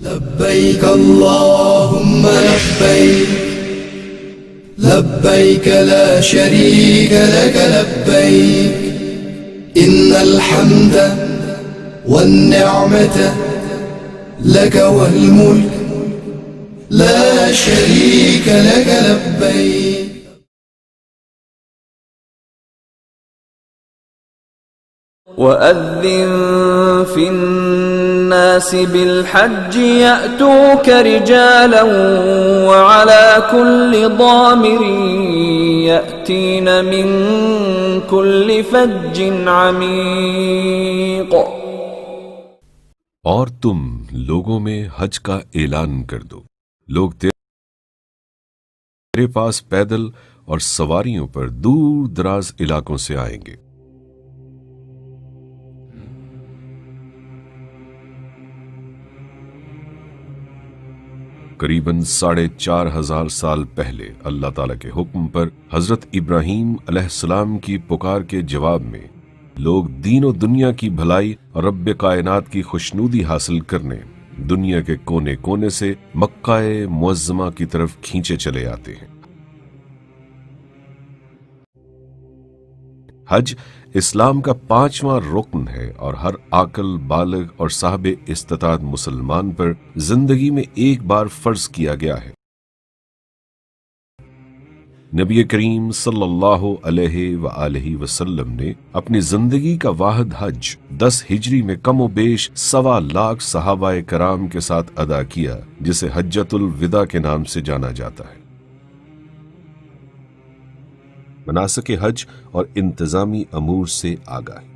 لبيك اللهم لبيك لبيك لا شريك لك لبيك إن الحمد والنعمة لك والملك لا شريك لك لبيك. وأذن في الناس بالحج يأتوك رجالا وعلى كل ضامر يأتين من كل فج عميق. اور تم لوگوں میں حج کا اعلان کر دو، لوگ تیرے پاس پیدل اور سواریوں پر دور دراز علاقوں سے آئیں گے. قریباً 4,500 سال پہلے اللہ تعالیٰ کے حکم پر حضرت ابراہیم علیہ السلام کی پکار کے جواب میں لوگ دین و دنیا کی بھلائی اور رب کائنات کی خوشنودی حاصل کرنے دنیا کے کونے کونے سے مکہ معظمہ کی طرف کھینچے چلے آتے ہیں. حج اسلام کا 5واں رکن ہے اور ہر عاقل بالغ اور صاحب استطاعت مسلمان پر زندگی میں ایک بار فرض کیا گیا ہے. نبی کریم صلی اللہ علیہ وآلہ وسلم نے اپنی زندگی کا واحد حج 10 ہجری میں کم و بیش 1.25 لاکھ صحابہ کرام کے ساتھ ادا کیا، جسے حجۃ الوداع کے نام سے جانا جاتا ہے. مناسک حج اور انتظامی امور سے آگاہی.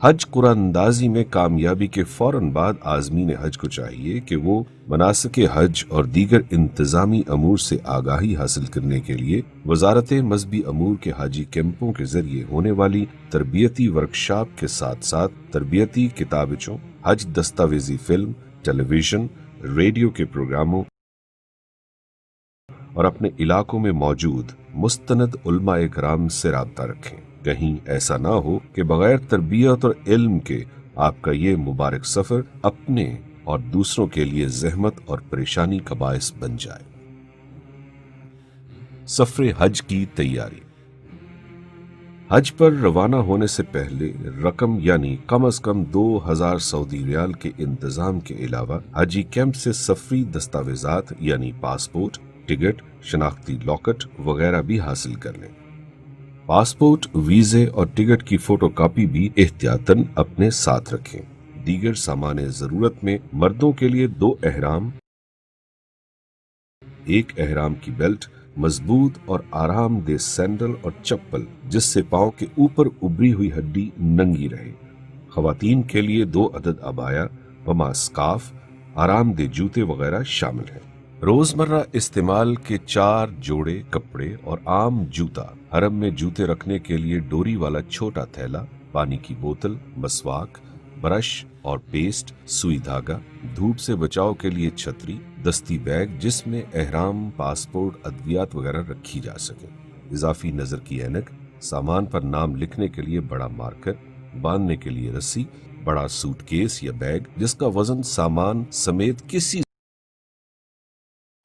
حج قرآن اندازی میں کامیابی کے فوراً بعد عازمین حج کو چاہیے کہ وہ مناسک حج اور دیگر انتظامی امور سے آگاہی حاصل کرنے کے لیے وزارت مذہبی امور کے حاجی کیمپوں کے ذریعے ہونے والی تربیتی ورکشاپ کے ساتھ ساتھ تربیتی کتابچوں، حج دستاویزی فلم، ٹیلی ویژن، ریڈیو کے پروگراموں اور اپنے علاقوں میں موجود مستند علماء کرام سے رابطہ رکھیں. کہیں ایسا نہ ہو کہ بغیر تربیت اور علم کے آپ کا یہ مبارک سفر اپنے اور دوسروں کے لیے زحمت اور پریشانی کا باعث بن جائے. سفر حج کی تیاری. حج پر روانہ ہونے سے پہلے رقم یعنی کم از کم 2,000 سعودی ریال کے انتظام کے علاوہ حجی کیمپ سے سفری دستاویزات یعنی پاسپورٹ، ٹکٹ، شناختی لاکٹ وغیرہ بھی حاصل کر لیں. پاسپورٹ، ویزے اور ٹکٹ کی فوٹو کاپی بھی احتیاطاً اپنے ساتھ رکھیں. دیگر سامان ضرورت میں مردوں کے لیے 2 احرام، 1 احرام کی بیلٹ، مضبوط اور آرام دہ سینڈل اور چپل جس سے پاؤں کے اوپر ابری ہوئی ہڈی ننگی رہے. خواتین کے لیے 2 عدد عبایا، وما سکارف، آرام دہ جوتے وغیرہ شامل ہیں. روزمرہ استعمال کے 4 جوڑے کپڑے اور عام جوتا، حرم میں جوتے رکھنے کے لیے ڈوری والا چھوٹا تھیلا، پانی کی بوتل، مسواک، برش اور پیسٹ، سوئی دھاگا، دھوپ سے بچاؤ کے لیے چھتری، دستی بیگ جس میں احرام، پاسپورٹ، ادویات وغیرہ رکھی جا سکے، اضافی نظر کی اینک، سامان پر نام لکھنے کے لیے بڑا مارکر، باندھنے کے لیے رسی، بڑا سوٹ کیس یا بیگ جس کا وزن سامان سمیت کسی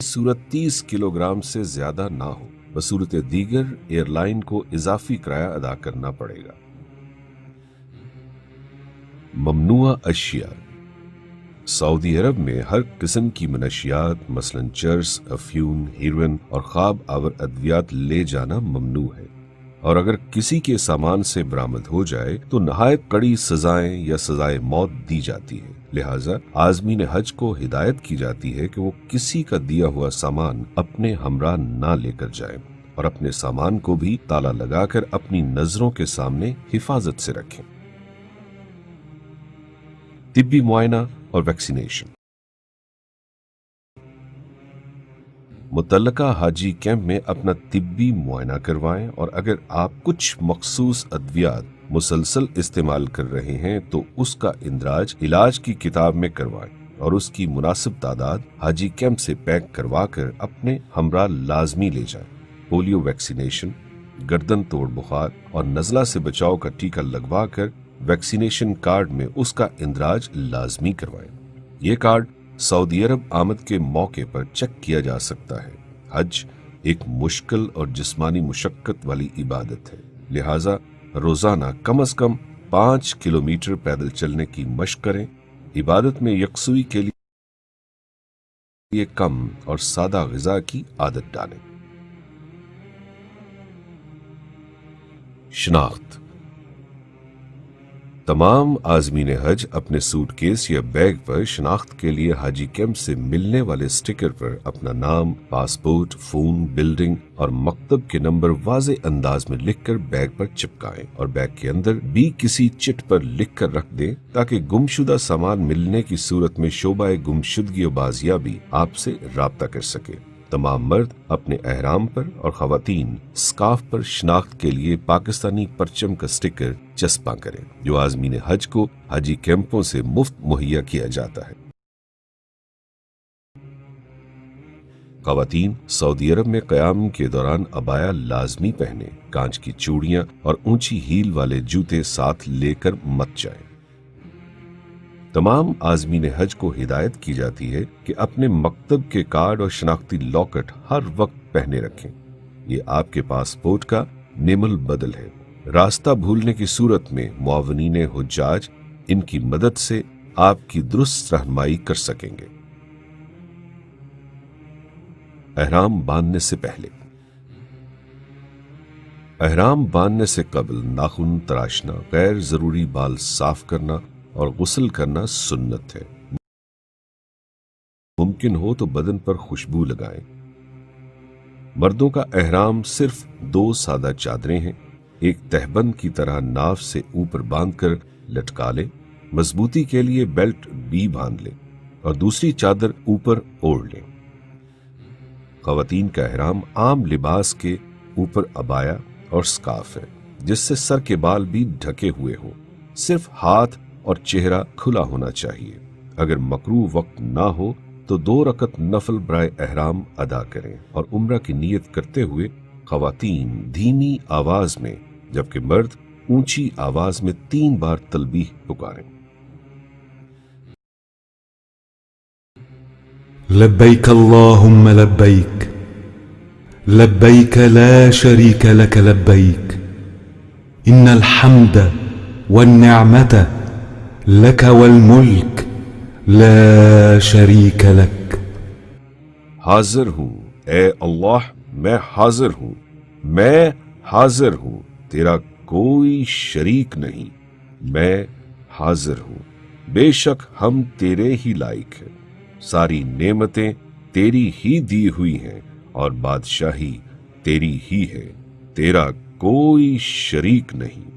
صورت 30 کلو گرام سے زیادہ نہ ہو. بصورت دیگر ایئر لائن کو اضافی کرایہ ادا کرنا پڑے گا. ممنوع اشیاء. سعودی عرب میں ہر قسم کی منشیات مثلا چرس، افیون، ہیروئن اور خواب آور ادویات لے جانا ممنوع ہے، اور اگر کسی کے سامان سے برآمد ہو جائے تو نہایت کڑی سزائیں یا سزائے موت دی جاتی ہے. لہٰذا عازمین حج کو ہدایت کی جاتی ہے کہ وہ کسی کا دیا ہوا سامان اپنے ہمراہ نہ لے کر جائیں اور اپنے سامان کو بھی تالا لگا کر اپنی نظروں کے سامنے حفاظت سے رکھیں. طبی معائنہ اور ویکسینیشن. متعلقہ حاجی کیمپ میں اپنا طبی معائنہ کروائیں، اور اگر آپ کچھ مخصوص ادویات مسلسل استعمال کر رہے ہیں تو اس کا اندراج علاج کی کتاب میں کروائیں اور اس کی مناسب تعداد حاجی کیمپ سے پیک کروا کر اپنے ہمراہ لازمی لے جائیں. پولیو ویکسینیشن، گردن توڑ بخار اور نزلہ سے بچاؤ کا ٹیکہ لگوا کر ویکسینیشن کارڈ میں اس کا اندراج لازمی کروائیں. یہ کارڈ سعودی عرب آمد کے موقع پر چیک کیا جا سکتا ہے۔ حج ایک مشکل اور جسمانی مشقت والی عبادت ہے، لہٰذا روزانہ کم از کم 5 کلومیٹر پیدل چلنے کی مشق کریں۔ عبادت میں یکسوئی کے لیے کم اور سادہ غذا کی عادت ڈالیں۔ شناخت: تمام عازمین حج اپنے سوٹ کیس یا بیگ پر شناخت کے لیے حاجی کیمپ سے ملنے والے سٹیکر پر اپنا نام، پاسپورٹ، فون، بلڈنگ اور مکتب کے نمبر واضح انداز میں لکھ کر بیگ پر چپکائیں اور بیگ کے اندر بھی کسی چٹ پر لکھ کر رکھ دیں تاکہ گمشدہ سامان ملنے کی صورت میں شعبہ گمشدگی و بازیابی آپ سے رابطہ کر سکے۔ تمام مرد اپنے احرام پر اور خواتین اسکارف پر شناخت کے لیے پاکستانی پرچم کا سٹیکر چسپاں کریں جو عازمین حج کو حجی کیمپوں سے مفت مہیا کیا جاتا ہے۔ خواتین سعودی عرب میں قیام کے دوران عبایا لازمی پہنے، کانچ کی چوڑیاں اور اونچی ہیل والے جوتے ساتھ لے کر مت جائیں۔ تمام عازمین حج کو ہدایت کی جاتی ہے کہ اپنے مکتب کے کارڈ اور شناختی لاکٹ ہر وقت پہنے رکھیں، یہ آپ کے پاسپورٹ کا نعم البدل ہے۔ راستہ بھولنے کی صورت میں معاونین حجاج ان کی مدد سے آپ کی درست رہنمائی کر سکیں گے۔ احرام باندھنے سے پہلے: احرام باندھنے سے قبل ناخن تراشنا، غیر ضروری بال صاف کرنا اور غسل کرنا سنت ہے۔ ممکن ہو تو بدن پر خوشبو لگائیں۔ مردوں کا احرام صرف 2 سادہ چادریں ہیں، ایک تہبند کی طرح ناف سے اوپر باندھ کر لٹکا لیں، مضبوطی کے لیے بیلٹ بھی باندھ لیں اور دوسری چادر اوپر اوڑھ لیں۔ خواتین کا احرام عام لباس کے اوپر عبایا اور سکارف ہے جس سے سر کے بال بھی ڈھکے ہوئے ہوں، صرف ہاتھ اور چہرہ کھلا ہونا چاہیے۔ اگر مکروہ وقت نہ ہو تو 2 رکعت نفل برائے احرام ادا کریں اور عمرہ کی نیت کرتے ہوئے خواتین دھیمی آواز میں جبکہ مرد اونچی آواز میں 3 بار تلبیح پکاریں۔ لبیک اللہم لبیک لبیک لا شریک لک لبیک ان الحمد والنعمت لک والملک لا شریک لک۔ حاضر ہوں اے اللہ، میں حاضر ہوں، میں حاضر ہوں، تیرا کوئی شریک نہیں، میں حاضر ہوں، بے شک ہم تیرے ہی لائق ہیں، ساری نعمتیں تیری ہی دی ہوئی ہیں اور بادشاہی تیری ہی ہے، تیرا کوئی شریک نہیں۔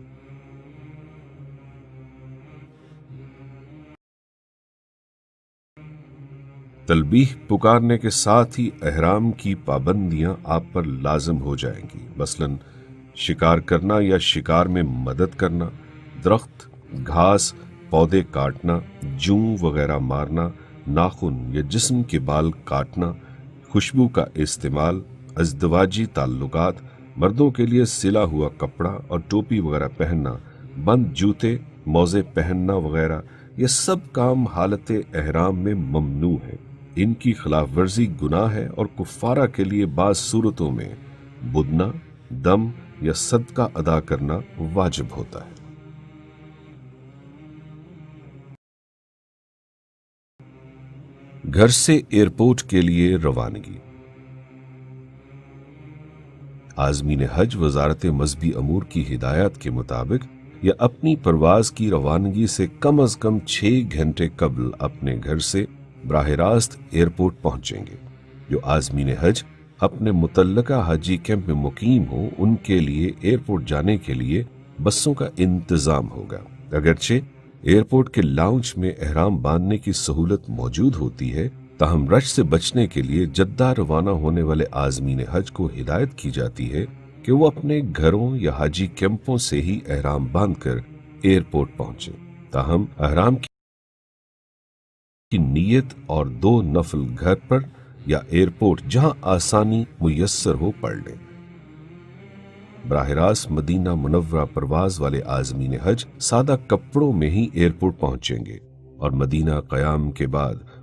تلبیح پکارنے کے ساتھ ہی احرام کی پابندیاں آپ پر لازم ہو جائیں گی، مثلاً شکار کرنا یا شکار میں مدد کرنا، درخت، گھاس، پودے کاٹنا، جوں وغیرہ مارنا، ناخن یا جسم کے بال کاٹنا، خوشبو کا استعمال، ازدواجی تعلقات، مردوں کے لیے سلا ہوا کپڑا اور ٹوپی وغیرہ پہننا، بند جوتے، موزے پہننا وغیرہ، یہ سب کام حالت احرام میں ممنوع ہے۔ ان کی خلاف ورزی گناہ ہے اور کفارہ کے لیے بعض صورتوں میں بدنہ، دم یا صدقہ ادا کرنا واجب ہوتا ہے۔ گھر سے ایئرپورٹ کے لیے روانگی۔ عازمین حج وزارت مذہبی امور کی ہدایات کے مطابق یا اپنی پرواز کی روانگی سے کم از کم 6 گھنٹے قبل اپنے گھر سے براہ راست ایئرپورٹ پہنچیں گے۔ جو عازمین حج اپنے متعلقہ حاجی کیمپ میں مقیم ہوں ان کے لیے ایئرپورٹ جانے کے لیے بسوں کا انتظام ہوگا۔ اگرچہ ایئرپورٹ کے لاؤنج میں احرام باندھنے کی سہولت موجود ہوتی ہے، تاہم رش سے بچنے کے لیے جدہ روانہ ہونے والے عازمین حج کو ہدایت کی جاتی ہے کہ وہ اپنے گھروں یا حاجی کیمپوں سے ہی احرام باندھ کر ایئرپورٹ پہنچیں، تاہم احرام کی نیت اور 2 نفل گھر پر یا ایئرپورٹ جہاں آسانی میسر ہو پڑھ لیں۔ براہ راست مدینہ منورہ پرواز والے عازمین حج سادہ کپڑوں میں ہی ایئرپورٹ پہنچیں گے اور مدینہ قیام کے بعد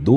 2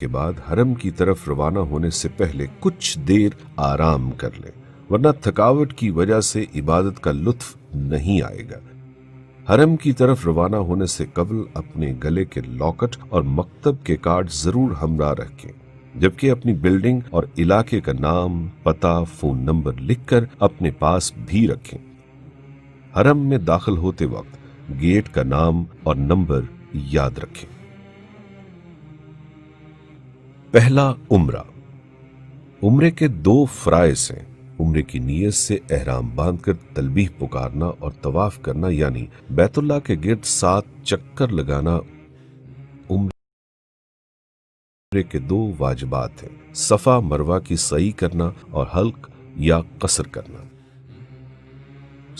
کے بعد حرم کی طرف روانہ ہونے سے پہلے کچھ دیر آرام کر لیں، ورنہ تھکاوٹ کی وجہ سے عبادت کا لطف نہیں آئے گا۔ حرم کی طرف روانہ ہونے سے قبل اپنے گلے کے لاکٹ اور مکتب کے کارڈ ضرور ہمراہ رکھیں، جبکہ اپنی بلڈنگ اور علاقے کا نام، پتہ، فون نمبر لکھ کر اپنے پاس بھی رکھیں۔ حرم میں داخل ہوتے وقت گیٹ کا نام اور نمبر یاد رکھیں۔ پہلا عمرہ۔ عمرے کے 2 فرائض ہیں۔ عمرے کی نیت سے احرام باندھ کر تلبیہ پکارنا اور طواف کرنا، یعنی بیت اللہ کے گرد 7 چکر لگانا عمرے کے 2 واجبات ہیں۔ صفا مروہ کی سعی کرنا اور حلق یا قصر کرنا۔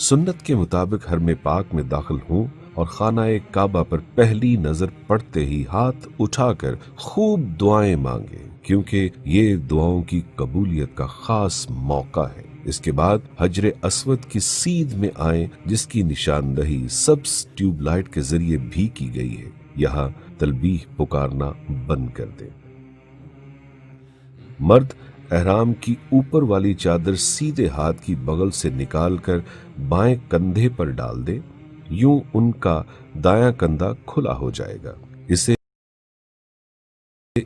سنت کے مطابق حرم پاک میں داخل ہوں اور خانہ کعبہ پر پہلی نظر پڑتے ہی ہاتھ اٹھا کر خوب دعائیں مانگیں، کیونکہ یہ دعاؤں کی قبولیت کا خاص موقع ہے۔ اس کے بعد حجر اسود کی سیدھ میں آئیں، جس کی نشاندہی سبز ٹیوب لائٹ کے ذریعے بھی کی گئی ہے۔ یہاں تلبیہ پکارنا بند کر دیں۔ مرد احرام کی اوپر والی چادر سیدھے ہاتھ کی بغل سے نکال کر بائیں کندھے پر ڈال دے، یوں ان کا دایاں کندھا کھلا ہو جائے گا۔ اسے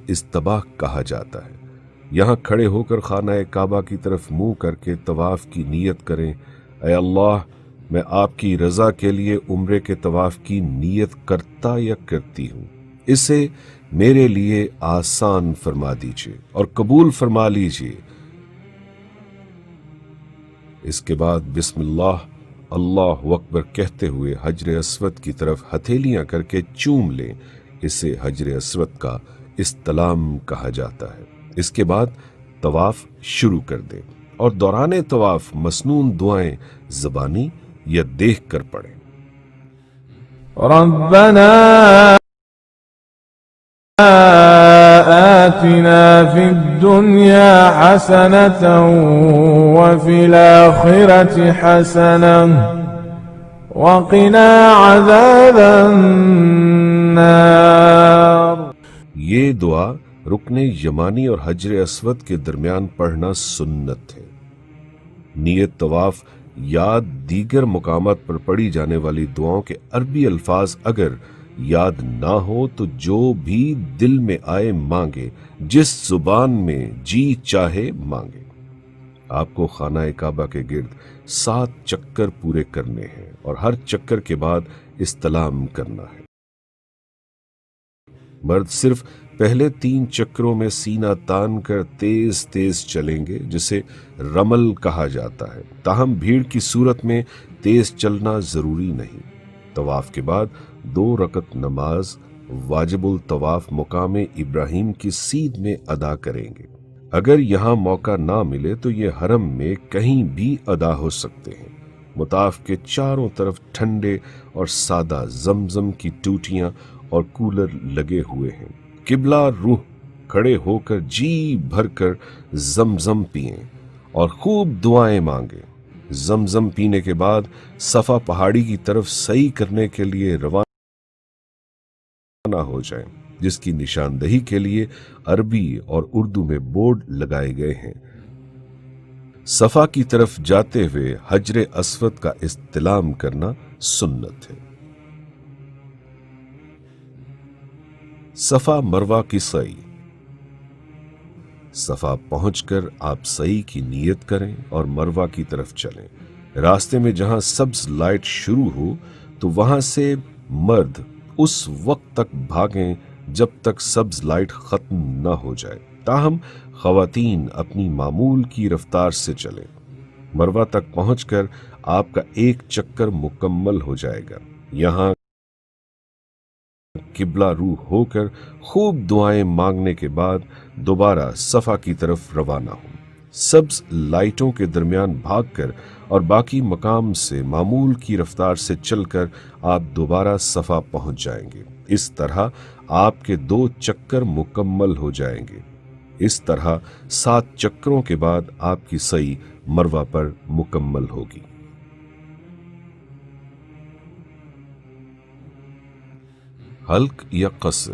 استباح کہا جاتا ہے۔ یہاں کھڑے ہو کر خانہ کعبہ کی طرف منہ کر کے طواف کی نیت کریں۔ اے اللہ، میں آپ کی رضا کے لیے عمرے کے طواف کی نیت کرتا یا کرتی ہوں، اسے میرے لیے آسان فرما دیجیے اور قبول فرما لیجیے۔ اس کے بعد بسم اللہ، اللہ اکبر کہتے ہوئے حجر اسود کی طرف ہتھیلیاں کر کے چوم لیں۔ اسے حجر اسود کا استلام کہا جاتا ہے۔ اس کے بعد طواف شروع کر دیں اور دوران طواف مسنون دعائیں زبانی یا دیکھ کر پڑھیں۔ ربنا آتنا في الدنيا حسنة وفي الآخرة حسنة وقنا عذاب النار۔ یہ دعا رکن یمانی اور حجر اسود کے درمیان پڑھنا سنت ہے۔ نیت، طواف یا دیگر مقامات پر پڑھی جانے والی دعاؤں کے عربی الفاظ اگر یاد نہ ہو تو جو بھی دل میں آئے مانگے، جس زبان میں جی چاہے مانگے۔ آپ کو خانہ کعبہ کے گرد 7 چکر پورے کرنے ہیں اور ہر چکر کے بعد استلام کرنا ہے۔ مرد صرف پہلے 3 چکروں میں سینہ تان کر تیز تیز چلیں گے، جسے رمل کہا جاتا ہے، تاہم بھیڑ کی صورت میں تیز چلنا ضروری نہیں۔ طواف کے بعد 2 رکعت نماز واجب الطواف مقام ابراہیم کی سیدھ میں ادا کریں گے۔ اگر یہاں موقع نہ ملے تو یہ حرم میں کہیں بھی ادا ہو سکتے ہیں۔ مطاف کے چاروں طرف ٹھنڈے اور سادہ زمزم کی ٹوٹیاں اور کولر لگے ہوئے ہیں۔ قبلہ روح کھڑے ہو کر جی بھر کر زمزم پئیں اور خوب دعائیں مانگیں۔ زمزم پینے کے بعد صفا پہاڑی کی طرف سعی کرنے کے لیے روانہ ہو جائیں، جس کی نشاندہی کے لیے عربی اور اردو میں بورڈ لگائے گئے ہیں۔ صفا کی طرف جاتے ہوئے حجر اسود کا استلام کرنا سنت ہے۔ صفا مروہ کی سعی۔ صفا پہنچ کر آپ سعی کی نیت کریں اور مروہ کی طرف چلیں۔ راستے میں جہاں سبز لائٹ شروع ہو تو وہاں سے مرد اس وقت تک بھاگیں جب تک سبز لائٹ ختم نہ ہو جائے، تاہم خواتین اپنی معمول کی رفتار سے چلیں۔ مروہ تک پہنچ کر آپ کا 1 چکر مکمل ہو جائے گا۔ یہاں قبلہ روح ہو کر خوب دعائیں مانگنے کے بعد دوبارہ صفا کی طرف روانہ ہوں۔ سبز لائٹوں کے درمیان بھاگ کر اور باقی مقام سے معمول کی رفتار سے چل کر آپ دوبارہ صفا پہنچ جائیں گے۔ اس طرح آپ کے 2 چکر مکمل ہو جائیں گے۔ اس طرح 7 چکروں کے بعد آپ کی سعی مروہ پر مکمل ہوگی۔ حلق یا قصر۔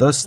10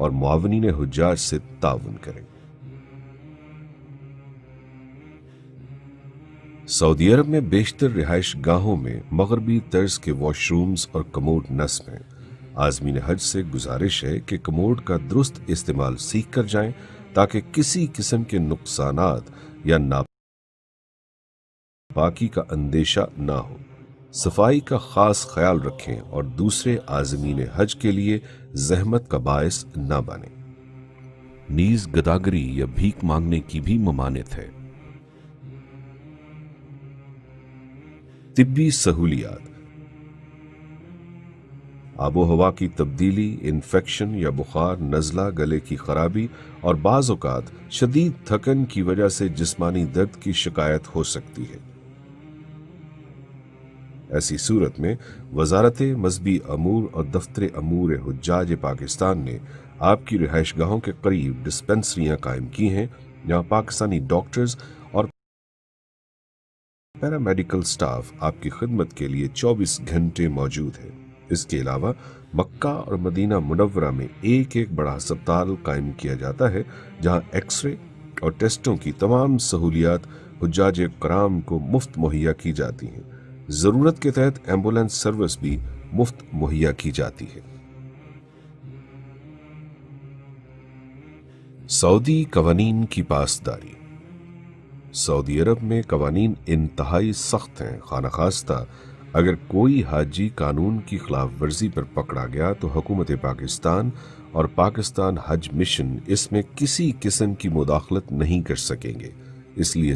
اور معاونین حجاج سے تعاون کریں۔ سعودی عرب میں بیشتر رہائش گاہوں میں مغربی طرز کے واش رومز اور کموڈ نصب ہیں۔ عازمین حج سے گزارش ہے کہ کموڈ کا درست استعمال سیکھ کر جائیں تاکہ کسی قسم کے نقصانات یا ناپاکی کا اندیشہ نہ ہو۔ صفائی کا خاص خیال رکھیں اور دوسرے عازمین حج کے لیے زحمت کا باعث نہ بنیں۔ نیز گداگری یا بھیک مانگنے کی بھی ممانعت ہے۔ طبی سہولیات۔ آب و ہوا کی تبدیلی، انفیکشن یا بخار، نزلہ، گلے کی خرابی اور بعض اوقات شدید تھکن کی وجہ سے جسمانی درد کی شکایت ہو سکتی ہے۔ ایسی صورت میں وزارت مذہبی امور اور دفتر امور حجاج پاکستان نے آپ کی رہائش گاہوں کے قریب ڈسپنسریاں قائم کی ہیں جہاں پاکستانی ڈاکٹرز اور پیرامیڈیکل سٹاف آپ کی خدمت کے لیے 24 گھنٹے موجود ہے۔ اس کے علاوہ مکہ اور مدینہ منورہ میں ایک بڑا ہسپتال قائم کیا جاتا ہے جہاں ایکس رے اور ٹیسٹوں کی تمام سہولیات حجاج کرام کو مفت مہیا کی جاتی ہیں۔ ضرورت کے تحت ایمبولینس سروس بھی مفت مہیا کی جاتی ہے۔ سعودی قوانین کی پاسداری۔ سعودی عرب میں قوانین انتہائی سخت ہیں۔ خانہ خواستہ اگر کوئی حاجی قانون کی خلاف ورزی پر پکڑا گیا تو حکومت پاکستان اور پاکستان حج مشن اس میں کسی قسم کی مداخلت نہیں کر سکیں گے۔ اس لیے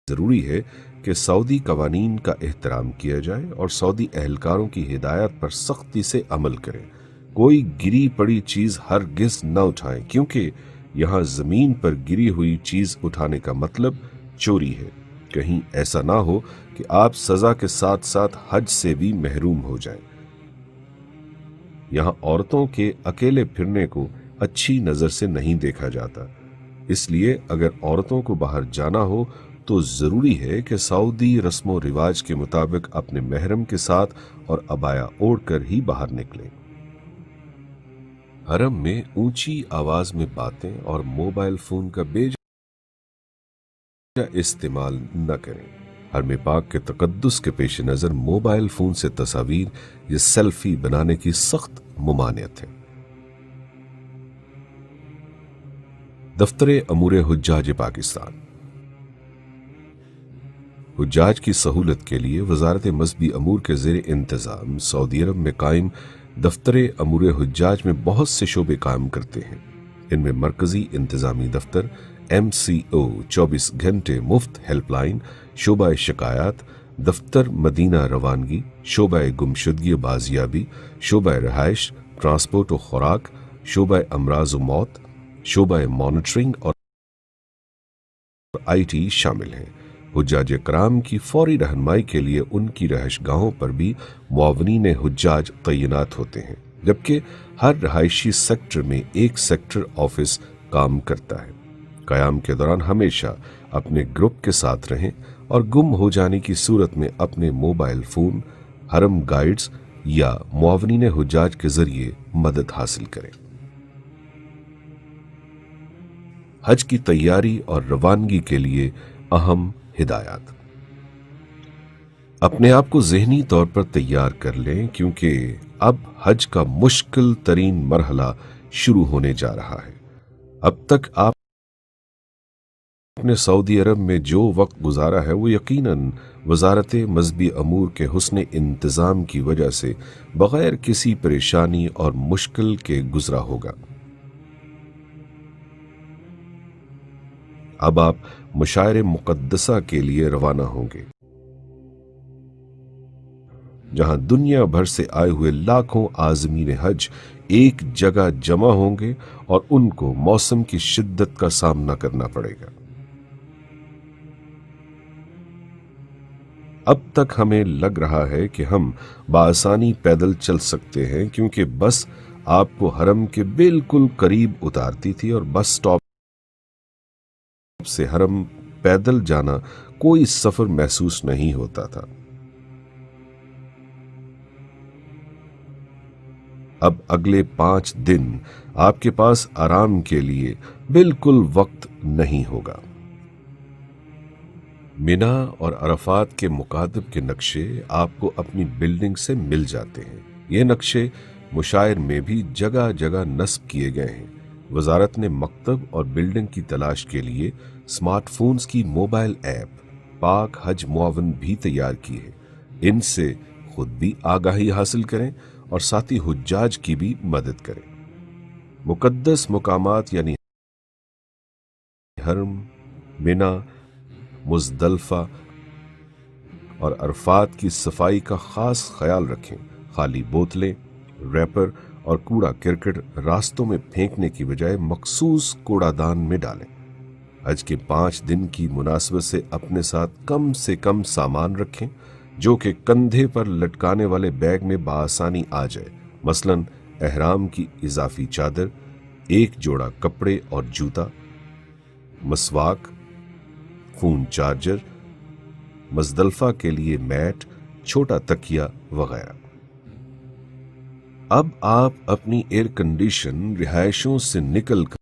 ضروری ہے کہ سعودی قوانین کا احترام کیا جائے اور سعودی اہلکاروں کی ہدایات پر سختی سے عمل کریں۔ کوئی گری پڑی چیز ہرگز نہ اٹھائیں کیونکہ یہاں زمین پر گری ہوئی چیز اٹھانے کا مطلب چوری ہے۔ کہیں ایسا نہ ہو کہ آپ سزا کے ساتھ ساتھ حج سے بھی محروم ہو جائیں۔ یہاں عورتوں کے اکیلے پھرنے کو اچھی نظر سے نہیں دیکھا جاتا، اس لیے اگر عورتوں کو باہر جانا ہو تو ضروری ہے کہ سعودی رسم و رواج کے مطابق اپنے محرم کے ساتھ اور عبایا اوڑھ کر ہی باہر نکلیں۔ حرم میں اونچی آواز میں باتیں اور موبائل فون کا بیجا استعمال نہ کریں۔ حرم پاک کے تقدس کے پیش نظر موبائل فون سے تصاویر یا سیلفی بنانے کی سخت ممانعت ہے۔ دفتر امور حجاج پاکستان۔ حجاج کی سہولت کے لیے وزارت مذہبی امور کے زیر انتظام سعودی عرب میں قائم دفتر امور حجاج میں بہت سے شعبے کام کرتے ہیں۔ ان میں مرکزی انتظامی دفتر، MCO 24 گھنٹے مفت ہیلپ لائن، شعبہ شکایات، دفتر مدینہ روانگی، شعبہ گمشدگی و بازیابی، شعبہ رہائش، ٹرانسپورٹ و خوراک، شعبہ امراض و موت، شعبہ مانیٹرنگ اور IT شامل ہیں۔ حجاج کرام کی فوری رہنمائی کے لیے ان کی رہائش گاہوں پر بھی معاونین حجاج تعینات ہوتے ہیں، جبکہ ہر رہائشی سیکٹر میں ایک سیکٹر آفس کام کرتا ہے۔ قیام کے دوران ہمیشہ اپنے گروپ کے ساتھ رہیں اور گم ہو جانے کی صورت میں اپنے موبائل فون، حرم گائیڈز یا معاونین حجاج کے ذریعے مدد حاصل کریں۔ حج کی تیاری اور روانگی کے لیے اہم ہدایات۔ اپنے آپ کو ذہنی طور پر تیار کر لیں کیونکہ اب حج کا مشکل ترین مرحلہ شروع ہونے جا رہا ہے۔ اب تک آپ نے سعودی عرب میں جو وقت گزارا ہے وہ یقیناً وزارت مذہبی امور کے حسن انتظام کی وجہ سے بغیر کسی پریشانی اور مشکل کے گزرا ہوگا۔ اب آپ مشاعر مقدسہ کے لیے روانہ ہوں گے جہاں دنیا بھر سے آئے ہوئے لاکھوں عازمین حج ایک جگہ جمع ہوں گے اور ان کو موسم کی شدت کا سامنا کرنا پڑے گا۔ اب تک ہمیں لگ رہا ہے کہ ہم بآسانی پیدل چل سکتے ہیں کیونکہ بس آپ کو حرم کے بالکل قریب اتارتی تھی اور بس سٹاپ سے حرم پیدل جانا کوئی سفر محسوس نہیں ہوتا تھا۔ اب اگلے 5 دن آپ کے پاس آرام کے لیے بالکل وقت نہیں ہوگا۔ مینا اور عرفات کے مکاتب کے نقشے آپ کو اپنی بلڈنگ سے مل جاتے ہیں۔ یہ نقشے مشاعر میں بھی جگہ جگہ نصب کیے گئے ہیں۔ وزارت نے مکتب اور بلڈنگ کی تلاش کے لیے اسمارٹ فونز کی موبائل ایپ پاک حج معاون بھی تیار کی ہے۔ ان سے خود بھی آگاہی حاصل کریں اور ساتھی حجاج کی بھی مدد کریں۔ مقدس مقامات یعنی حرم، مینا، مزدلفہ اور عرفات کی صفائی کا خاص خیال رکھیں۔ خالی بوتلیں، ریپر اور کوڑا کرکٹ راستوں میں پھینکنے کی بجائے مخصوص کوڑا دان میں ڈالیں۔ حج کے 5 دن کی مناسبت سے اپنے ساتھ کم سے کم سامان رکھیں جو کہ کندھے پر لٹکانے والے بیگ میں بآسانی آ جائے، مثلا احرام کی اضافی چادر، 1 جوڑا کپڑے اور جوتا، مسواک، فون چارجر، مزدلفہ کے لیے میٹ، چھوٹا تکیا وغیرہ۔ اب آپ اپنی ایئر کنڈیشن رہائشوں سے نکل کر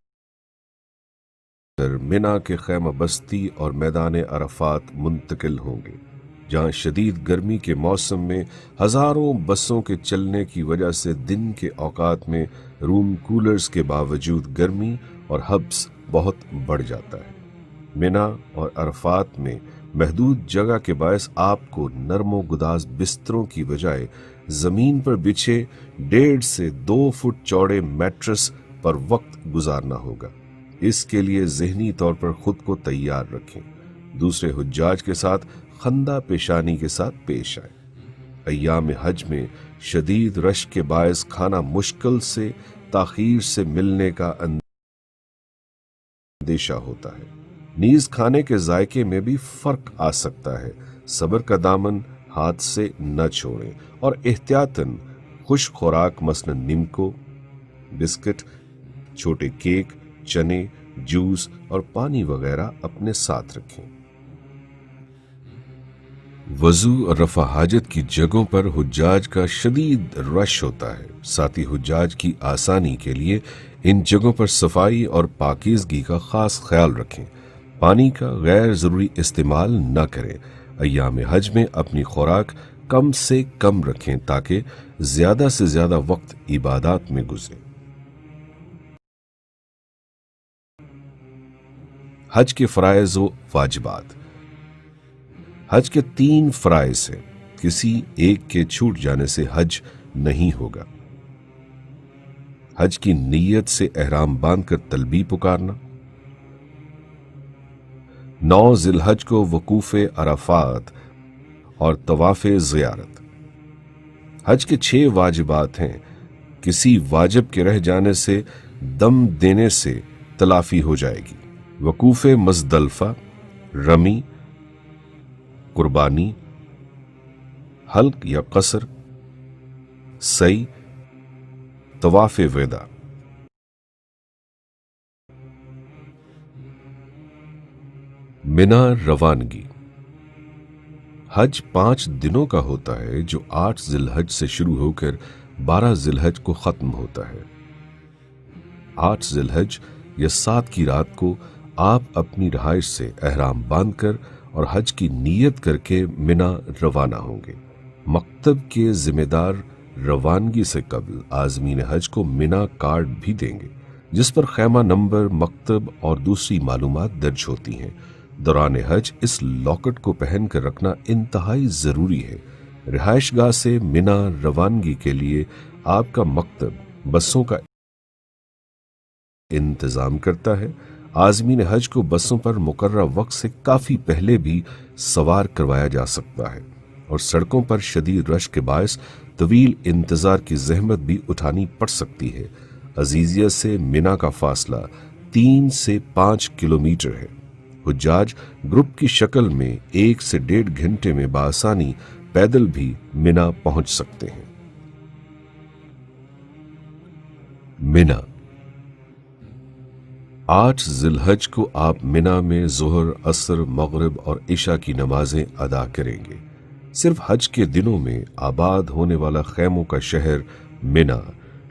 مینا کے خیمہ بستی اور میدان عرفات منتقل ہوں گے، جہاں شدید گرمی کے موسم میں ہزاروں بسوں کے چلنے کی وجہ سے دن کے اوقات میں روم کولرز کے باوجود گرمی اور حبس بہت بڑھ جاتا ہے۔ مینا اور عرفات میں محدود جگہ کے باعث آپ کو نرم و گداز بستروں کی بجائے زمین پر بچھے 1.5 سے 2 فٹ چوڑے میٹرس پر وقت گزارنا ہوگا۔ اس کے لیے ذہنی طور پر خود کو تیار رکھیں۔ دوسرے حجاج کے ساتھ خندہ پیشانی کے ساتھ پیش آئیں۔ ایام حج میں شدید رش کے باعث کھانا مشکل سے تاخیر سے ملنے کا اندیشہ ہوتا ہے، نیز کھانے کے ذائقے میں بھی فرق آ سکتا ہے۔ صبر کا دامن ہاتھ سے نہ چھوڑیں اور احتیاطاً خشک خوراک مثلا نمکو، بسکٹ، چھوٹے کیک، چنے، جوس اور پانی وغیرہ اپنے ساتھ رکھیں۔ وضو اور رفع حاجت کی جگہوں پر حجاج کا شدید رش ہوتا ہے۔ ساتھی حجاج کی آسانی کے لیے ان جگہوں پر صفائی اور پاکیزگی کا خاص خیال رکھیں۔ پانی کا غیر ضروری استعمال نہ کریں۔ ایام حج میں اپنی خوراک کم سے کم رکھیں تاکہ زیادہ سے زیادہ وقت عبادات میں گزرے۔ حج کے فرائض و واجبات۔ حج کے 3 فرائض ہیں، کسی ایک کے چھوٹ جانے سے حج نہیں ہوگا۔ حج کی نیت سے احرام باندھ کر تلبیہ پکارنا، 9 ذی الحج کو وقوف عرفات اور طواف زیارت۔ حج کے 6 واجبات ہیں، کسی واجب کے رہ جانے سے دم دینے سے تلافی ہو جائے گی۔ وقوف مزدلفہ، رمی، قربانی، حلق یا قصر، سعی، طواف وداع۔ مینا روانگی۔ حج 5 دنوں کا ہوتا ہے جو 8 ذی الحج سے شروع ہو کر 12 ذی الحج کو ختم ہوتا ہے۔ 8 ذی الحج یا 7 کی رات کو آپ اپنی رہائش سے احرام باندھ کر اور حج کی نیت کر کے مینا روانہ ہوں گے۔ مکتب کے ذمہ دار روانگی سے قبل عازمین حج کو مینا کارڈ بھی دیں گے، جس پر خیمہ نمبر، مکتب اور دوسری معلومات درج ہوتی ہیں۔ دوران حج اس لاکٹ کو پہن کر رکھنا انتہائی ضروری ہے۔ رہائش گاہ سے مینا روانگی کے لیے آپ کا مکتب بسوں کا انتظام کرتا ہے۔ عازمین حج کو بسوں پر مقررہ وقت سے کافی پہلے بھی سوار کروایا جا سکتا ہے، اور سڑکوں پر شدید رش کے باعث طویل انتظار کی زحمت بھی اٹھانی پڑ سکتی ہے۔ عزیزیہ سے مینا کا فاصلہ 3 سے 5 کلومیٹر ہے۔ حجاج گروپ کی شکل میں 1 سے 1.5 گھنٹے میں بآسانی پیدل بھی مینا پہنچ سکتے ہیں۔ مینا۔ 8 ذی الحج کو آپ مینا میں ظہر، عصر، مغرب اور عشاء کی نمازیں ادا کریں گے۔ صرف حج کے دنوں میں آباد ہونے والا خیموں کا شہر مینا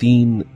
3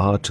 8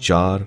4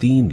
3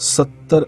70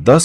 10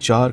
4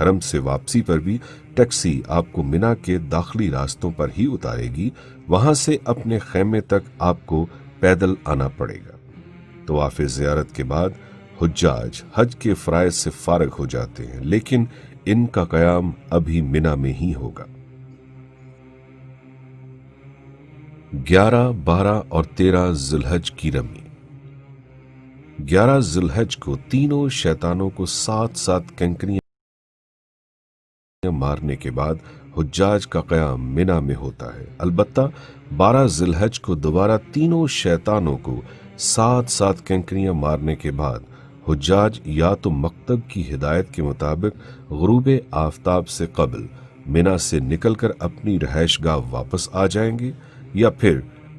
حرم سے واپسی پر بھی ٹیکسی آپ کو منا کے داخلی راستوں پر ہی اتارے گی، وہاں سے اپنے خیمے تک آپ کو پیدل آنا پڑے گا۔ طواف زیارت کے بعد حجاج حج کے فرائض سے فارغ ہو جاتے ہیں، لیکن ان کا قیام ابھی منا میں ہی ہوگا۔ 11، 12 اور 13 ذی الحج کی رمی۔ 11 ذی الحج کو تینوں شیطانوں کو 7 کنکریاں مارنے کے بعد حجاج کا قیام منا میں ہوتا ہے۔ البتہ 12 ذی الحج کو دوبارہ تینوں شیطانوں کو 7 کنکریاں مارنے کے بعد حجاج یا تو مکتب کی ہدایت کے مطابق غروب آفتاب سے قبل منا سے نکل کر اپنی رہائش گاہ واپس آ جائیں گے، یا پھر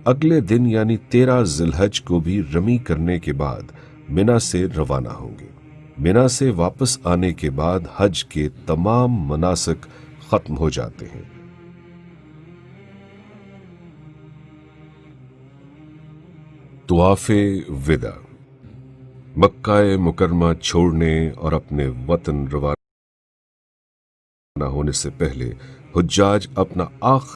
اگلے دن یعنی 13 ذی الحج کو بھی رمی کرنے کے بعد منا سے روانہ ہوں گے۔ منا سے واپس آنے کے بعد حج کے تمام مناسک ختم ہو جاتے ہیں۔ طواف وداع۔ مکہ مکرمہ چھوڑنے اور اپنے وطن روانہ ہونے سے پہلے حجاج اپنا